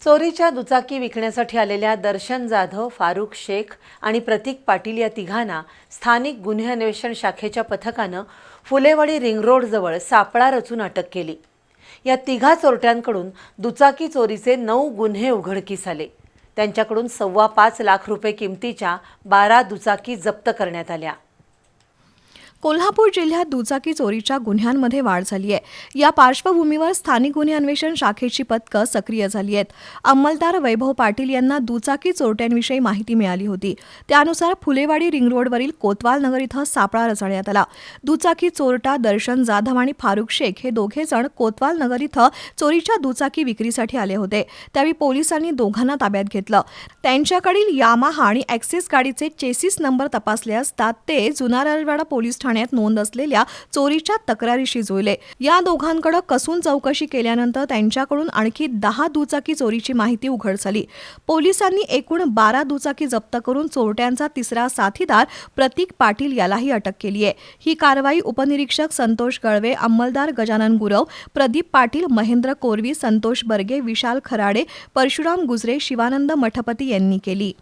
चोरीच्या दुचाकी विकण्यासाठी आलेल्या दर्शन जाधव, फारुख शेख आणि प्रतीक पाटील या तिघांना स्थानिक गुन्हे अन्वेषण शाखेच्या पथकानं फुलेवाडी रिंग रोडजवळ सापळा रचून अटक केली। या तिघा चोरट्यांकडून दुचाकी चोरीचे 9 गुन्हे उघडकीस आले। त्यांच्याकडून 5.25 लाख रुपये किमतीच्या 12 दुचाकी जप्त करण्यात आल्या। कोल्हापूर जिल्ह्यात दुचाकी चोरीच्या गुन्ह्यांमध्ये वाढ झाली आहे। या पार्श्वभूमीवर स्थानिक गुन्हे अन्वेषण शाखेची पथकं सक्रिय झाली आहेत। अंमलदार वैभव पाटील यांना दुचाकी चोरट्यांविषयी माहिती मिळाली होती। त्यानुसार फुलेवाडी रिंग रोडवरील कोतवाल नगर इथं सापळा रचण्यात आला। दुचाकी चोरटा दर्शन जाधव आणि फारुख शेख हे दोघे जण कोतवाल नगर इथं चोरीच्या दुचाकी विक्रीसाठी आले होते। त्यावेळी पोलिसांनी दोघांना ताब्यात घेतलं। त्यांच्याकडील यामाहा आणि ॲक्सेस गाडीचे चेसिस नंबर तपासले असता ते जुना राजवाडा पोलीस ठाण्यात नोंद असलेल्या चोरीच्या तक्रारीशी जुळले। या दोघांकडे कसून चौकशी केल्यानंतर त्यांच्याकडून आणखी 10 दुचाकी चोरीची माहिती उघड झाली। पोलिसांनी एकूण 12 दुचाकी जप्त करून चोरट्यांचा तिसरा साथीदार प्रतीक पाटील यालाही अटक केली आहे। ही कारवाई उपनिरीक्षक संतोष गळवे, अंमलदार गजानन गुरव, प्रदीप पाटील, महेंद्र कोरवी, संतोष बर्गे, विशाल खराडे, परशुराम गुजरे, शिवानंद मठपती यांनी केली।